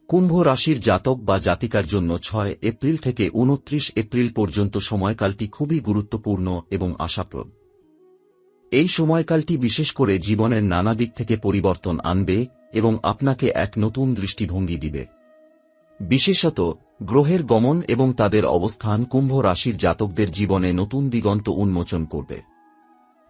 কুম্ভ রাশির জাতক বা জাতিকার জন্য 6 এপ্রিল থেকে 29 এপ্রিল পর্যন্ত সময়কালটি খুবই গুরুত্বপূর্ণ এবং আশাপ্রদ। এই সময়কালটি বিশেষ করে জীবনের নানা দিক থেকে পরিবর্তন আনবে এবং আপনাকে এক নতুন দৃষ্টিভঙ্গি দিবে। বিশেষত গ্রহের গমন এবং তাদের অবস্থান কুম্ভ রাশির জাতকদের জীবনে নতুন দিগন্ত উন্মোচন করবে।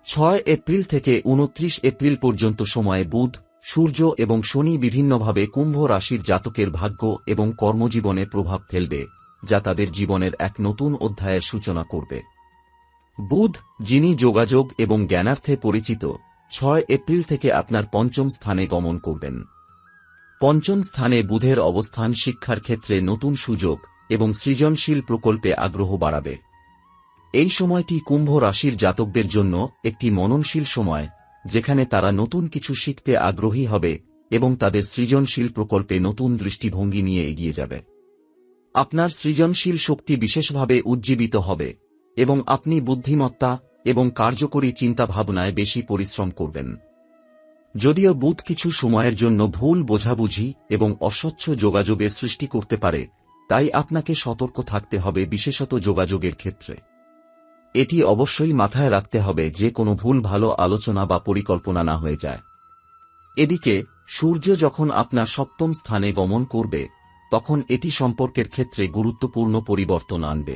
6 এপ্রিল থেকে 29 এপ্রিল পর্যন্ত সময়ে বুধ, সূর্য এবং শনি বিভিন্নভাবে কুম্ভ রাশির জাতকের ভাগ্য এবং কর্মজীবনে প্রভাব ফেলবে, যা তাদের জীবনের এক নতুন অধ্যায়ের সূচনা করবে। বুধ, যিনি যোগাযোগ এবং জ্ঞানার্থে পরিচিত, 6 এপ্রিল থেকে আপনার পঞ্চম স্থানে গমন করবেন। পঞ্চম স্থানে বুধের অবস্থান শিক্ষার ক্ষেত্রে নতুন সুযোগ এবং সৃজনশীল প্রকল্পে আগ্রহ বাড়াবে। এই সময়টি কুম্ভ রাশির জাতকদের জন্য একটি মননশীল সময়, যেখানে তারা নতুন কিছু শিখতে আগ্রহী হবে এবং তাদের সৃজনশীল প্রকল্পে নতুন দৃষ্টিভঙ্গি নিয়ে এগিয়ে যাবে। আপনার সৃজনশীল শক্তি বিশেষভাবে উজ্জীবিত হবে এবং আপনি বুদ্ধিমত্তা এবং কার্যকরী চিন্তাভাবনায় বেশি পরিশ্রম করবেন। যদিও বুধ কিছু সময়ের জন্য ভুল বোঝাবুঝি এবং অস্বচ্ছ যোগাযোগের সৃষ্টি করতে পারে, তাই আপনাকে সতর্ক থাকতে হবে, বিশেষত যোগাযোগের ক্ষেত্রে। এটি অবশ্যই মাথায় রাখতে হবে যে কোনো ভুল ভালো আলোচনা বা পরিকল্পনা না হয়ে যায়। এদিকে সূর্য যখন আপনার সপ্তম স্থানে গমন করবে, তখন এটি সম্পর্কের ক্ষেত্রে গুরুত্বপূর্ণ পরিবর্তন আনবে।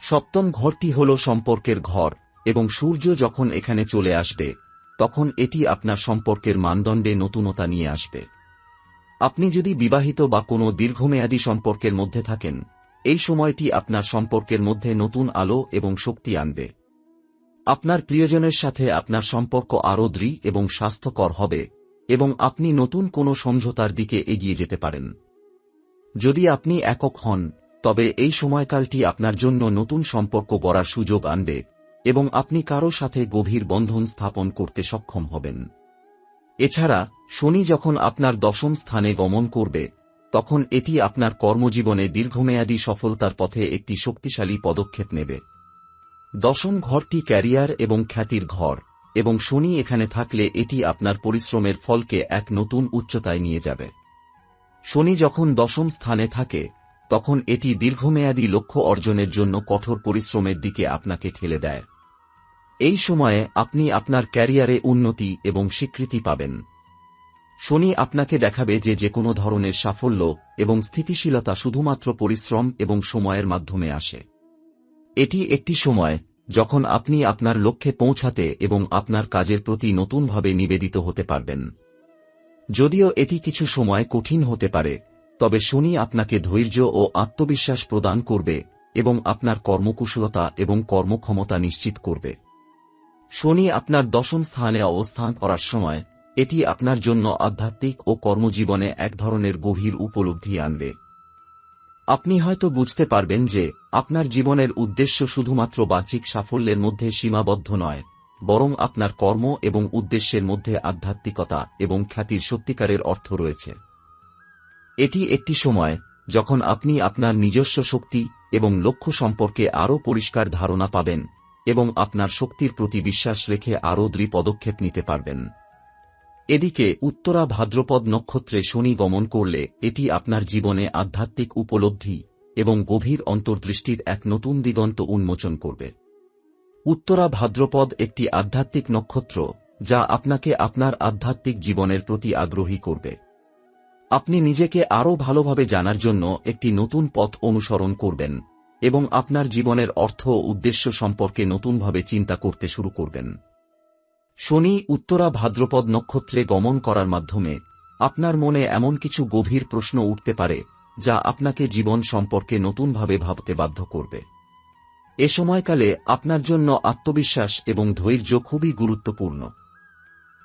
সপ্তম ঘরটি হল সম্পর্কের ঘর এবং সূর্য যখন এখানে চলে আসবে, তখন এটি আপনার সম্পর্কের মানদণ্ডে নতুনতা নিয়ে আসবে। আপনি যদি বিবাহিত বা কোনো দীর্ঘমেয়াদী সম্পর্কের মধ্যে থাকেন, এই সময়টি আপনার সম্পর্কের মধ্যে নতুন আলো এবং শক্তি আনবে। আপনার প্রিয়জনের সাথে আপনার সম্পর্ক আরও দৃঢ় এবং স্বাস্থ্যকর হবে এবং আপনি নতুন কোনো সমঝোতার দিকে এগিয়ে যেতে পারেন। যদি আপনি একক হন, তবে এই সময়কালটি আপনার জন্য নতুন সম্পর্ক গড়ার সুযোগ আনবে এবং আপনি কারও সাথে গভীর বন্ধন স্থাপন করতে সক্ষম হবেন। এছাড়া শনি যখন আপনার দশম স্থানে গমন করবে, তখন এটি আপনার কর্মজীবনে দীর্ঘমেয়াদী সফলতার পথে একটি শক্তিশালী পদক্ষেপ নেবে। দশম ঘরটি ক্যারিয়ার এবং খ্যাতির ঘর এবং শনি এখানে থাকলে এটি আপনার পরিশ্রমের ফলকে এক নতুন উচ্চতায় নিয়ে যাবে। শনি যখন দশম স্থানে থাকে, তখন এটি দীর্ঘমেয়াদী লক্ষ্য অর্জনের জন্য কঠোর পরিশ্রমের দিকে আপনাকে ঠেলে দেয়। এই সময়ে আপনি আপনার ক্যারিয়ারে উন্নতি এবং স্বীকৃতি পাবেন। শনি আপনাকে দেখাবে যে কোনো ধরনের সাফল্য এবং স্থিতিশীলতা শুধুমাত্র পরিশ্রম এবং সময়ের মাধ্যমে আসে। এটি একটি সময় যখন আপনি আপনার লক্ষ্যে পৌঁছাতে এবং আপনার কাজের প্রতি নতুনভাবে নিবেদিত হতে পারবেন। যদিও এটি কিছু সময় কঠিন হতে পারে, তবে শনি আপনাকে ধৈর্য ও আত্মবিশ্বাস প্রদান করবে এবং আপনার কর্মকুশলতা এবং কর্মক্ষমতা নিশ্চিত করবে। শনি আপনার দশম স্থানে অবস্থান করার সময় এটি আপনার জন্য আধ্যাত্মিক ও কর্মজীবনে এক ধরনের গভীর উপলব্ধি আনবে। আপনি হয়তো বুঝতে পারবেন যে আপনার জীবনের উদ্দেশ্য শুধুমাত্র বাহ্যিক সাফল্যের মধ্যে সীমাবদ্ধ নয়, বরং আপনার কর্ম এবং উদ্দেশ্যের মধ্যে আধ্যাত্মিকতা এবং খ্যাতির সত্যিকারের অর্থ রয়েছে। এটি একটি সময় যখন আপনি আপনার নিজস্ব শক্তি এবং লক্ষ্য সম্পর্কে আরও পরিষ্কার ধারণা পাবেন এবং আপনার শক্তির প্রতি বিশ্বাস রেখে আরও দৃঢ় পদক্ষেপ নিতে পারবেন। এদিকে উত্তরা ভাদ্রপদ নক্ষত্রে শনি গমন করলে এটি আপনার জীবনে আধ্যাত্মিক উপলব্ধি এবং গভীর অন্তর্দৃষ্টির এক নতুন দিগন্ত উন্মোচন করবে। উত্তরা ভাদ্রপদ একটি আধ্যাত্মিক নক্ষত্র যা আপনাকে আপনার আধ্যাত্মিক জীবনের প্রতি আগ্রহী করবে। আপনি নিজেকে আরও ভালোভাবে জানার জন্য একটি নতুন পথ অনুসরণ করবেন এবং আপনার জীবনের অর্থ ও উদ্দেশ্য সম্পর্কে নতুনভাবে চিন্তা করতে শুরু করবেন। শনি উত্তরা ভাদ্রপদ নক্ষত্রে গমন করার মাধ্যমে আপনার মনে এমন কিছু গভীর প্রশ্ন উঠতে পারে যা আপনাকে জীবন সম্পর্কে নতুনভাবে ভাবতে বাধ্য করবে। এ সময়কালে আপনার জন্য আত্মবিশ্বাস এবং ধৈর্য খুবই গুরুত্বপূর্ণ।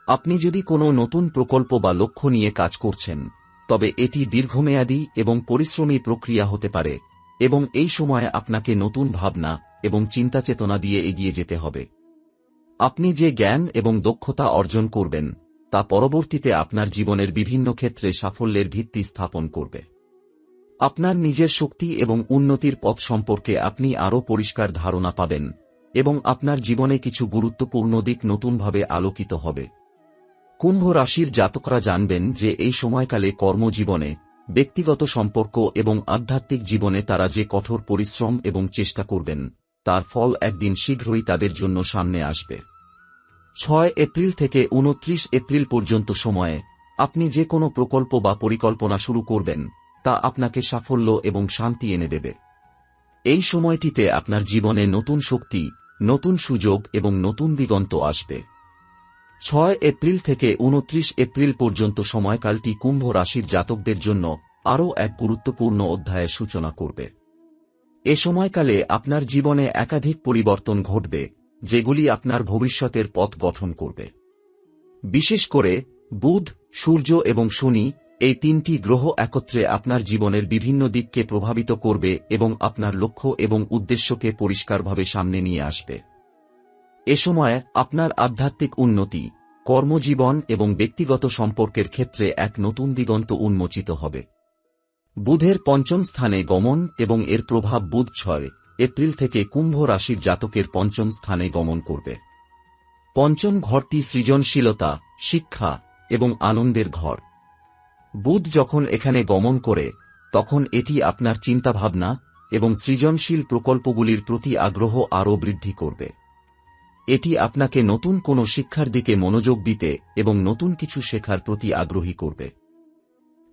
আপনি যদি কোনো নতুন প্রকল্প বা লক্ষ্য নিয়ে কাজ করছেন, তবে এটি দীর্ঘমেয়াদী এবং পরিশ্রমী প্রক্রিয়া হতে পারে এবং এই সময়ে আপনাকে নতুন ভাবনা এবং চিন্তাচেতনা দিয়ে এগিয়ে যেতে হবে। আপনি যে জ্ঞান এবং দক্ষতা অর্জন করবেন তা পরবর্তীতে আপনার জীবনের বিভিন্ন ক্ষেত্রে সাফল্যের ভিত্তি স্থাপন করবে। আপনার নিজের শক্তি এবং উন্নতির পথ সম্পর্কে আপনি আরও পরিষ্কার ধারণা পাবেন এবং আপনার জীবনে কিছু গুরুত্বপূর্ণ দিক নতুনভাবে আলোকিত হবে। কুম্ভ রাশির জাতকরা জানবেন যে এই সময়কালে কর্মজীবনে ব্যক্তিগত সম্পর্ক এবং আধ্যাত্মিক জীবনে তারা যে কঠোর পরিশ্রম এবং চেষ্টা করবেন, তার ফল একদিন শীঘ্রই তাদের জন্য সামনে আসবে। 6 এপ্রিল থেকে 29 এপ্রিল পর্যন্ত সময়ে আপনি যে কোনো প্রকল্প বা পরিকল্পনা শুরু করবেন, তা আপনাকে সাফল্য এবং শান্তি এনে দেবে। এই সময়টিতে আপনার জীবনে নতুন শক্তি, নতুন সুযোগ এবং নতুন দিগন্ত আসবে। 6 এপ্রিল থেকে 29 এপ্রিল পর্যন্ত সময়কালটি কুম্ভ রাশির জাতকদের জন্য আরও এক গুরুত্বপূর্ণ অধ্যায়ের সূচনা করবে। এ সময়কালে আপনার জীবনে একাধিক পরিবর্তন ঘটবে, যেগুলি আপনার ভবিষ্যতের পথ গঠন করবে। বিশেষ করে বুধ, সূর্য এবং শনি, এই তিনটি গ্রহ একত্রে আপনার জীবনের বিভিন্ন দিককে প্রভাবিত করবে এবং আপনার লক্ষ্য এবং উদ্দেশ্যকে পরিষ্কারভাবে সামনে নিয়ে আসবে। এ সময় আপনার আধ্যাত্মিক উন্নতি, কর্মজীবন এবং ব্যক্তিগত সম্পর্কের ক্ষেত্রে এক নতুন দিগন্ত উন্মোচিত হবে। বুধের পঞ্চম স্থানে গমন এবং এর প্রভাব বুধ 6 এপ্রিল থেকে কুম্ভ রাশির জাতকের পঞ্চম স্থানে গমন করবে। পঞ্চম ঘরটি সৃজনশীলতা, শিক্ষা এবং আনন্দের ঘর। বুধ যখন এখানে গমন করে, তখন এটি আপনার চিন্তাভাবনা এবং সৃজনশীল প্রকল্পগুলির প্রতি আগ্রহ আরও বৃদ্ধি করবে। এটি আপনাকে নতুন কোনো শিক্ষার দিকে মনোযোগ দিতে এবং নতুন কিছু শেখার প্রতি আগ্রহী করবে।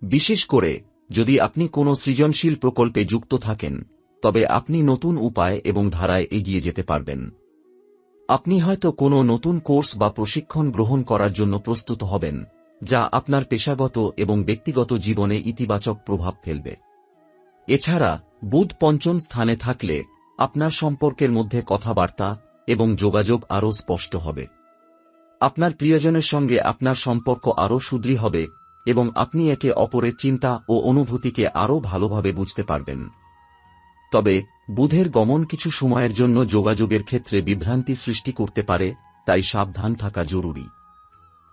বিশেষ করে যদি আপনি কোনো সৃজনশীল প্রকল্পে যুক্ত থাকেন, তবে আপনি নতুন উপায় এবং ধারায় এগিয়ে যেতে পারবেন। আপনি হয়তো কোনো নতুন কোর্স বা প্রশিক্ষণ গ্রহণ করার জন্য প্রস্তুত হবেন, যা আপনার পেশাগত এবং ব্যক্তিগত জীবনে ইতিবাচক প্রভাব ফেলবে। এছাড়া বুধ পঞ্চম স্থানে থাকলে আপনার সম্পর্কের মধ্যে কথাবার্তা এবং যোগাযোগ আরও স্পষ্ট হবে। আপনার প্রিয়জনের সঙ্গে আপনার সম্পর্ক আরও সুদৃঢ় হবে এবং আপনি একে অপরের চিন্তা ও অনুভূতিকে আরও ভালোভাবে বুঝতে পারবেন। তবে বুধের গমন কিছু সময়ের জন্য যোগাযোগের ক্ষেত্রে বিভ্রান্তি সৃষ্টি করতে পারে, তাই সাবধান থাকা জরুরি।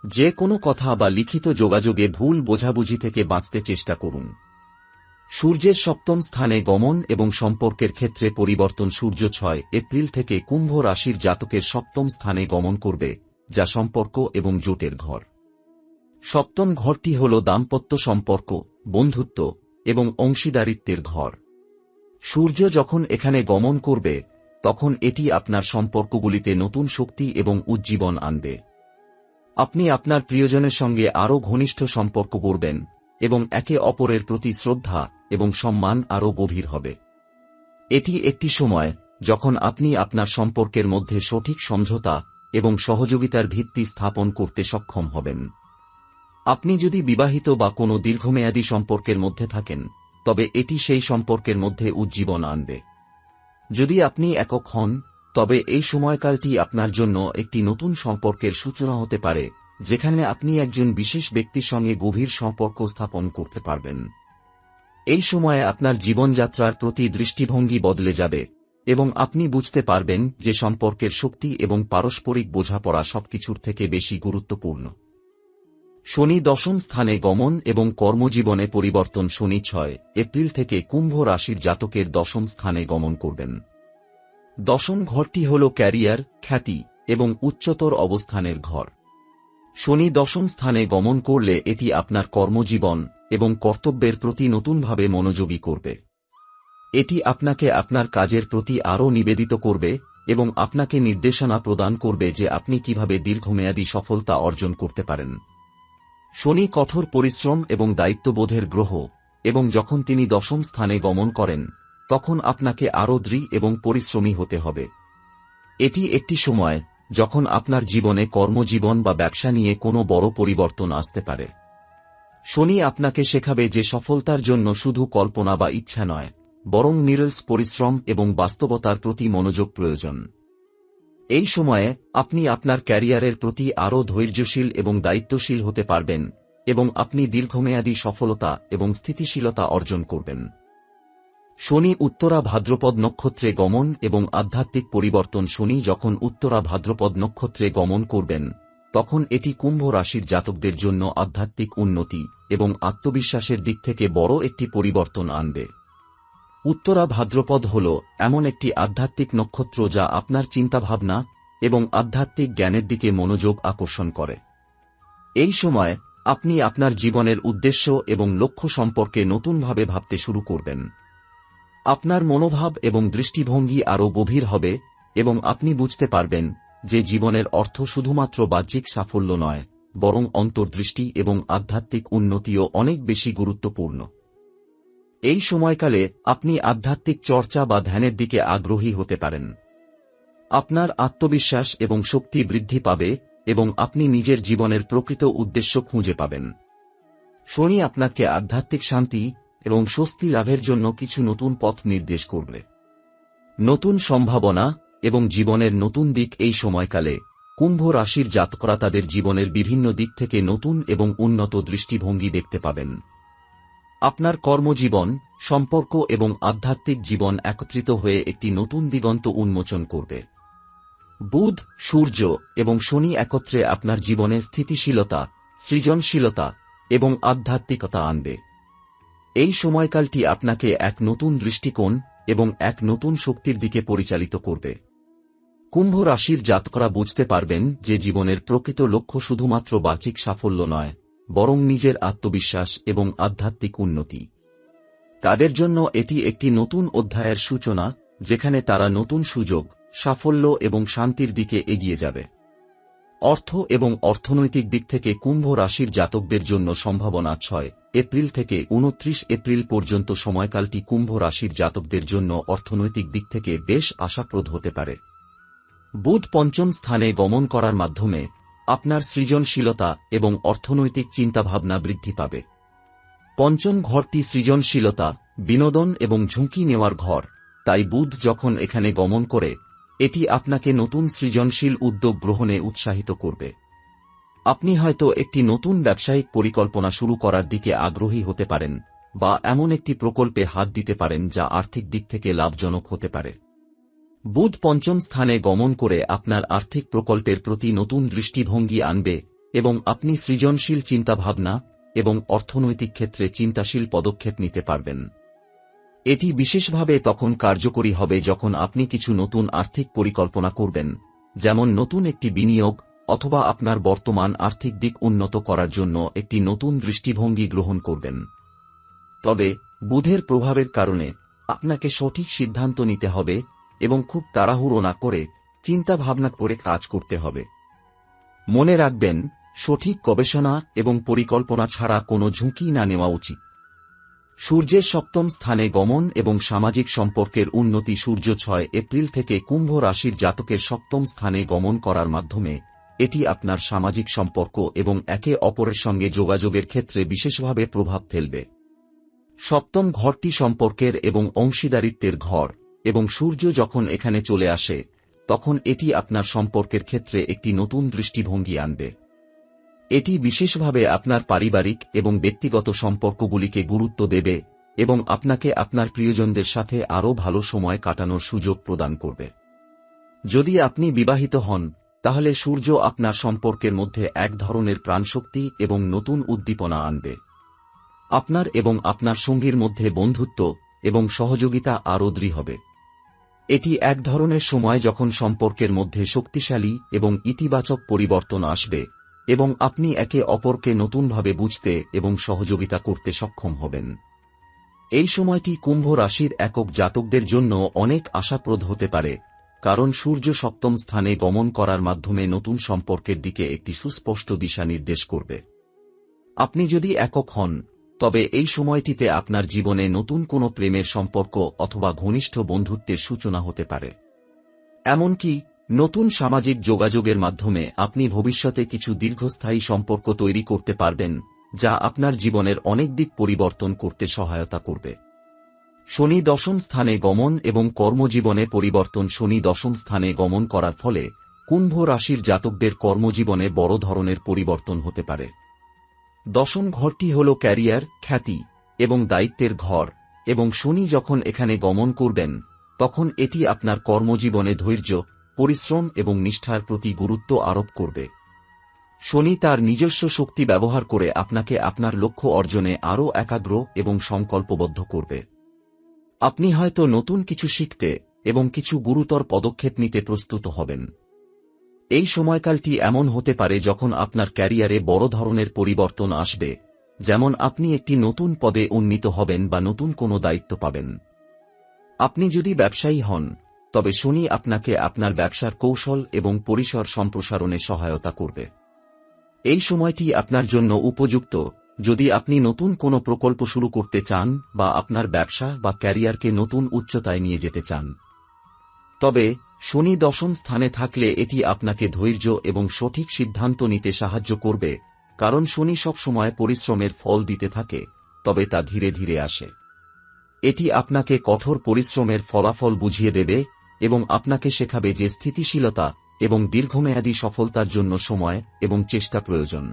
যে কোনো কথা বা লিখিত যোগাযোগে ভুল বোঝাবুঝি থেকে বাঁচতে চেষ্টা করুন। সূর্যের সপ্তম স্থানে গমন এবং সম্পর্কের ক্ষেত্রে পরিবর্তন। সূর্য 6 এপ্রিল থেকে কুম্ভ রাশির জাতকের সপ্তম স্থানে গমন করবে, যা সম্পর্ক এবং জোটের ঘর। সপ্তম ঘরটি হল দাম্পত্য সম্পর্ক, বন্ধুত্ব এবং অংশীদারিত্বের ঘর। সূর্য যখন এখানে গমন করবে, তখন এটি আপনার সম্পর্কগুলিতে নতুন শক্তি এবং উজ্জীবন আনবে। আপনি আপনার প্রিয়জনের সঙ্গে আরও ঘনিষ্ঠ সম্পর্ক গড়বেন এবং একে অপরের প্রতি শ্রদ্ধা এবং সম্মান আরও গভীর হবে। এটি একটি সময় যখন আপনি আপনার সম্পর্কের মধ্যে সঠিক সমঝোতা এবং সহযোগিতার ভিত্তি স্থাপন করতে সক্ষম হবেন। আপনি যদি বিবাহিত বা কোনো দীর্ঘমেয়াদী সম্পর্কের মধ্যে থাকেন, তবে এটি সেই সম্পর্কের মধ্যে উজ্জীবন আনবে। যদি আপনি একক হন, তবে এই সময়কালটি আপনার জন্য একটি নতুন সম্পর্কের সূচনা হতে পারে, যেখানে আপনি একজন বিশেষ ব্যক্তির সঙ্গে গভীর সম্পর্ক স্থাপন করতে পারবেন। এই সময়ে আপনার জীবনযাত্রার প্রতি দৃষ্টিভঙ্গি বদলে যাবে এবং আপনি বুঝতে পারবেন যে সম্পর্কের শক্তি এবং পারস্পরিক বোঝাপড়া সবকিছুর থেকে বেশি গুরুত্বপূর্ণ। শনি দশম স্থানে গমন এবং কর্মজীবনে পরিবর্তন। শনি 6 এপ্রিল থেকে কুম্ভ রাশির জাতকের দশম স্থানে গমন করবেন। দশম ঘরটি হল ক্যারিয়ার, খ্যাতি এবং উচ্চতর অবস্থানের ঘর। শনি দশম স্থানে গমন করলে এটি আপনার কর্মজীবন এবং কর্তব্যের প্রতি নতুনভাবে মনোযোগী করবে। এটি আপনাকে আপনার কাজের প্রতি আরও নিবেদিত করবে এবং আপনাকে নির্দেশনা প্রদান করবে যে আপনি কিভাবে দীর্ঘমেয়াদী সফলতা অর্জন করতে পারেন। শনি কঠোর পরিশ্রম এবং দায়িত্ববোধের গ্রহ, এবং যখন তিনি দশম স্থানে গমন করেন, তখন আপনাকে আরও দৃঢ় এবং পরিশ্রমী হতে হবে। এটি একটি সময় যখন আপনার জীবনে কর্মজীবন বা ব্যবসা নিয়ে কোনো বড় পরিবর্তন আসতে পারে। শনি আপনাকে শেখাবে যে সফলতার জন্য শুধু কল্পনা বা ইচ্ছা নয়, বরং নিরলস পরিশ্রম এবং বাস্তবতার প্রতি মনোযোগ প্রয়োজন। এই সময়ে আপনি আপনার ক্যারিয়ারের প্রতি আরও ধৈর্যশীল এবং দায়িত্বশীল হতে পারবেন এবং আপনি দীর্ঘমেয়াদী সফলতা এবং স্থিতিশীলতা অর্জন করবেন। শনি উত্তরা ভাদ্রপদ নক্ষত্রে গমন এবং আধ্যাত্মিক পরিবর্তন। শনি যখন উত্তরা ভাদ্রপদ নক্ষত্রে গমন করবেন, তখন এটি কুম্ভ রাশির জাতকদের জন্য আধ্যাত্মিক উন্নতি এবং আত্মবিশ্বাসের দিক থেকে বড় একটি পরিবর্তন আনবে। উত্তরা ভাদ্রপদ হল এমন একটি আধ্যাত্মিক নক্ষত্র যা আপনার চিন্তাভাবনা এবং আধ্যাত্মিক জ্ঞানের দিকে মনোযোগ আকর্ষণ করে। এই সময় আপনি আপনার জীবনের উদ্দেশ্য এবং লক্ষ্য সম্পর্কে নতুনভাবে ভাবতে শুরু করবেন। আপনার মনোভাব এবং দৃষ্টিভঙ্গি আরও গভীর হবে এবং আপনি বুঝতে পারবেন যে জীবনের অর্থ শুধুমাত্র বাহ্যিক সাফল্য নয়, বরং অন্তর্দৃষ্টি এবং আধ্যাত্মিক উন্নতিও অনেক বেশি গুরুত্বপূর্ণ। এই সময়কালে আপনি আধ্যাত্মিক চর্চা বা ধ্যানের দিকে আগ্রহী হতে পারেন। আপনার আত্মবিশ্বাস এবং শক্তি বৃদ্ধি পাবে এবং আপনি নিজের জীবনের প্রকৃত উদ্দেশ্য খুঁজে পাবেন। শনি আপনাকে আধ্যাত্মিক শান্তি এবং স্বস্তি লাভের জন্য কিছু নতুন পথ নির্দেশ করবে। নতুন সম্ভাবনা এবং জীবনের নতুন দিক। এই সময়কালে কুম্ভ রাশির জাতকরা তাদের জীবনের বিভিন্ন দিক থেকে নতুন এবং উন্নত দৃষ্টিভঙ্গি দেখতে পাবেন। আপনার কর্মজীবন, সম্পর্ক এবং আধ্যাত্মিক জীবন একত্রিত হয়ে একটি নতুন দিগন্ত উন্মোচন করবে। বুধ, সূর্য এবং শনি একত্রে আপনার জীবনে স্থিতিশীলতা, সৃজনশীলতা এবং আধ্যাত্মিকতা আনবে। এই সময়কালটি আপনাকে এক নতুন দৃষ্টিকোণ এবং এক নতুন শক্তির দিকে পরিচালিত করবে। কুম্ভ রাশির জাতকরা বুঝতে পারবেন যে জীবনের প্রকৃত লক্ষ্য শুধুমাত্র বাহ্যিক সাফল্য নয়, বরং নিজের আত্মবিশ্বাস এবং আধ্যাত্মিক উন্নতি। তাদের জন্য এটি একটি নতুন অধ্যায়ের সূচনা, যেখানে তারা নতুন সুযোগ, সাফল্য এবং শান্তির দিকে এগিয়ে যাবে। অর্থ এবং অর্থনৈতিক দিক থেকে কুম্ভ রাশির জাতকদের জন্য সম্ভাবনা 6 এপ্রিল থেকে 29 এপ্রিল পর্যন্ত সময়কালটি কুম্ভ রাশির জাতকদের জন্য অর্থনৈতিক দিক থেকে বেশ আশাপ্রদ হতে পারে। বুধ পঞ্চম স্থানে গমন করার মাধ্যমে আপনার সৃজনশীলতা এবং অর্থনৈতিক চিন্তাভাবনা বৃদ্ধি পাবে। পঞ্চম ঘরটি সৃজনশীলতা, বিনোদন এবং ঝুঁকি নেওয়ার ঘর, তাই বুধ যখন এখানে গমন করে, এটি আপনাকে নতুন সৃজনশীল উদ্যোগ গ্রহণে উৎসাহিত করবে। আপনি হয়তো একটি নতুন ব্যবসায়িক পরিকল্পনা শুরু করার দিকে আগ্রহী হতে পারেন বা এমন একটি প্রকল্পে হাত দিতে পারেন যা আর্থিক দিক থেকে লাভজনক হতে পারে। বুধ পঞ্চম স্থানে গমন করে আপনার আর্থিক প্রকল্পের প্রতি নতুন দৃষ্টিভঙ্গি আনবে এবং আপনি সৃজনশীল চিন্তাভাবনা এবং অর্থনৈতিক ক্ষেত্রে চিন্তাশীল পদক্ষেপ নিতে পারবেন। এটি বিশেষভাবে তখন কার্যকরী হবে যখন আপনি কিছু নতুন আর্থিক পরিকল্পনা করবেন, যেমন নতুন একটি বিনিয়োগ অথবা আপনার বর্তমান আর্থিক দিক উন্নত করার জন্য একটি নতুন দৃষ্টিভঙ্গি গ্রহণ করবেন। তবে বুধের প্রভাবের কারণে আপনাকে সঠিক সিদ্ধান্ত নিতে হবে এবং খুব তাড়াহুড়ো না করে চিন্তা ভাবনা করে কাজ করতে হবে। মনে রাখবেন, সঠিক গবেষণা এবং পরিকল্পনা ছাড়া কোনো ঝুঁকি না নেওয়া উচিত। সূর্যের সপ্তম স্থানে গমন এবং সামাজিক সম্পর্কের উন্নতি। সূর্য 6 এপ্রিল থেকে কুম্ভ রাশির জাতকের সপ্তম স্থানে গমন করার মাধ্যমে এটি আপনার সামাজিক সম্পর্ক এবং একে অপরের সঙ্গে যোগাযোগের ক্ষেত্রে বিশেষভাবে প্রভাব ফেলবে। সপ্তম ঘরটি সম্পর্কের এবং অংশীদারিত্বের ঘর, এবং সূর্য যখন এখানে চলে আসে তখন এটি আপনার সম্পর্কের ক্ষেত্রে একটি নতুন দৃষ্টিভঙ্গি আনবে। এটি বিশেষভাবে আপনার পারিবারিক এবং ব্যক্তিগত সম্পর্কগুলিকে গুরুত্ব দেবে এবং আপনাকে আপনার প্রিয়জনদের সাথে আরও ভালো সময় কাটানোর সুযোগ প্রদান করবে। যদি আপনি বিবাহিত হন, তাহলে সূর্য আপনার সম্পর্কের মধ্যে এক ধরনের প্রাণশক্তি এবং নতুন উদ্দীপনা আনবে। আপনার এবং আপনার সঙ্গীর মধ্যে বন্ধুত্ব এবং সহযোগিতা আরও দৃঢ় হবে। এটি এক ধরনের সময় যখন সম্পর্কের মধ্যে শক্তিশালী এবং ইতিবাচক পরিবর্তন আসবে এবং আপনি একে অপরকে নতুনভাবে বুঝতে এবং সহযোগিতা করতে সক্ষম হবেন। এই সময়টি কুম্ভ রাশির একক জাতকদের জন্য অনেক আশাপ্রদ হতে পারে, কারণ সূর্য সপ্তম স্থানে গমন করার মাধ্যমে নতুন সম্পর্কের দিকে একটি সুস্পষ্ট দিশা নির্দেশ করবে। আপনি যদি একক হন, তবে এই সময়টিতে আপনার জীবনে নতুন কোনো প্রেমের সম্পর্ক অথবা ঘনিষ্ঠ বন্ধুত্বের সূচনা হতে পারে। এমনকি নতুন সামাজিক যোগাযোগের মাধ্যমে আপনি ভবিষ্যতে কিছু দীর্ঘস্থায়ী সম্পর্ক তৈরি করতে পারবেন, যা আপনার জীবনের অনেক দিক পরিবর্তন করতে সহায়তা করবে। শনি দশম স্থানে গমন এবং কর্মজীবনে পরিবর্তন। শনি দশম স্থানে গমন করার ফলে কুম্ভ রাশির জাতকদের কর্মজীবনে বড় ধরনের পরিবর্তন হতে পারে। দশম ঘরটি হল ক্যারিয়ার, খ্যাতি এবং দায়িত্বের ঘর, এবং শনি যখন এখানে গমন করবেন তখন এটি আপনার কর্মজীবনে ধৈর্য, পরিশ্রম এবং নিষ্ঠার প্রতি গুরুত্ব আরোপ করবে। শনি তার নিজস্ব শক্তি ব্যবহার করে আপনাকে আপনার লক্ষ্য অর্জনে আরও একাগ্র এবং সংকল্পবদ্ধ করবে। আপনি হয়তো নতুন কিছু শিখতে এবং কিছু গুরুতর পদক্ষেপ নিতে প্রস্তুত হবেন। এই সময়কালটি এমন হতে পারে যখন আপনার ক্যারিয়ারে বড় ধরনের পরিবর্তন আসবে, যেমন আপনি একটি নতুন পদে উন্নীত হবেন বা নতুন কোনো দায়িত্ব পাবেন। আপনি যদি ব্যবসায়ী হন, তবে শনি আপনাকে আপনার ব্যবসার কৌশল এবং পরিসর সম্প্রসারণে সহায়তা করবে। এই সময়টি আপনার জন্য উপযুক্ত যদি আপনি নতুন কোনো প্রকল্প শুরু করতে চান বা আপনার ব্যবসা বা ক্যারিয়ারকে নতুন উচ্চতায় নিয়ে যেতে চান। তবে শনি দশম স্থানে থাকলে এটি আপনাকে ধৈর্য এবং সঠিক সিদ্ধান্ত নিতে সাহায্য করবে, কারণ শনি সবসময় পরিশ্রমের ফল দিতে থাকে, তবে তা ধীরে ধীরে আসে। এটি আপনাকে কঠোর পরিশ্রমের ফলাফল বুঝিয়ে দেবে এবং আপনাকে শেখাবে যে স্থিতিশীলতা এবং দীর্ঘমেয়াদী সফলতার জন্য সময় এবং চেষ্টা প্রয়োজন।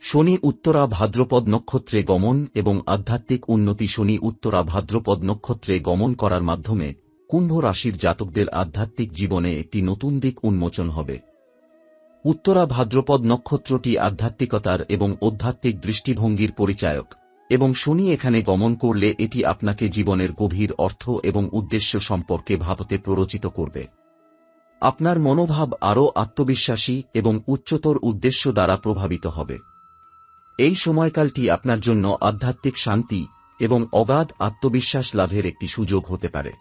শনি উত্তরা ভাদ্রপদ নক্ষত্রে গমন এবং আধ্যাত্মিক উন্নতি। শনি উত্তরা ভাদ্রপদ নক্ষত্রে গমন করার মাধ্যমে কুম্ভ রাশির জাতকদের আধ্যাত্মিক জীবনে একটি নতুন দিক উন্মোচন হবে। উত্তরা ভাদ্রপদ নক্ষত্রটি আধ্যাত্মিকতার এবং আধ্যাত্মিক দৃষ্টিভঙ্গির পরিচায়ক, এবং শনি এখানে গমন করলে এটি আপনাকে জীবনের গভীর অর্থ এবং উদ্দেশ্য সম্পর্কে ভাবতে প্ররোচিত করবে। আপনার মনোভাব আরও আত্মবিশ্বাসী এবং উচ্চতর উদ্দেশ্য দ্বারা প্রভাবিত হবে। এই সময়কালটি আপনার জন্য আধ্যাত্মিক শান্তি এবং অগাধ আত্মবিশ্বাস লাভের একটি সুযোগ হতে পারে।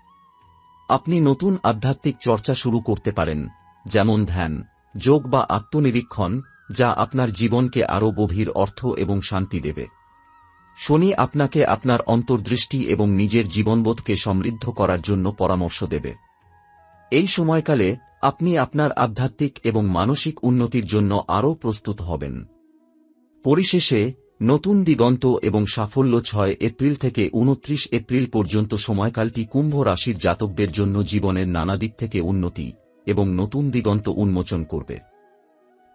আপনি নতুন আধ্যাত্মিক চর্চা শুরু করতে পারেন, যেমন ধ্যান, যোগ বা আত্মনিরীক্ষণ, যা আপনার জীবনকে আরও গভীর অর্থ এবং শান্তি দেবে। শনি আপনাকে আপনার অন্তর্দৃষ্টি এবং নিজের জীবনবোধকে সমৃদ্ধ করার জন্য পরামর্শ দেবে। এই সময়কালে আপনি আপনার আধ্যাত্মিক এবং মানসিক উন্নতির জন্য আরও প্রস্তুত হবেন। পরিশেষে, নতুন দিগন্ত এবং সাফল্য 6 এপ্রিল থেকে 29 এপ্রিল পর্যন্ত সময়কালটি কুম্ভ রাশির জাতকদের জন্য জীবনের নানা দিক থেকে উন্নতি এবং নতুন দিগন্ত উন্মোচন করবে।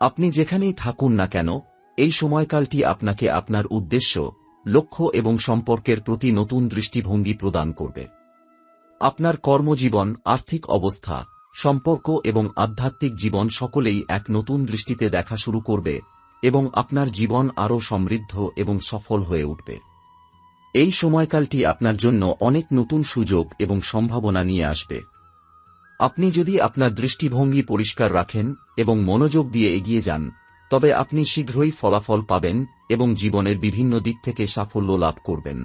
আপনি যেখানেই থাকুন না কেন, এই সময়কালটি আপনাকে আপনার উদ্দেশ্য, লক্ষ্য এবং সম্পর্কের প্রতি নতুন দৃষ্টিভঙ্গি প্রদান করবে। আপনার কর্মজীবন, আর্থিক অবস্থা, সম্পর্ক এবং আধ্যাত্মিক জীবন সকলেই এক নতুন দৃষ্টিতে দেখা শুরু করবে এবং আপনার জীবন আরও সমৃদ্ধ এবং সফল হয়ে উঠবে। এই সময়কালটি আপনার জন্য অনেক নতুন সুযোগ এবং সম্ভাবনা নিয়ে আসবে। আপনি যদি আপনার দৃষ্টিভঙ্গি পরিষ্কার রাখেন এবং মনোযোগ দিয়ে এগিয়ে যান, তবে আপনি শীঘ্রই ফলাফল পাবেন এবং জীবনের বিভিন্ন দিক থেকে সাফল্য লাভ করবেন।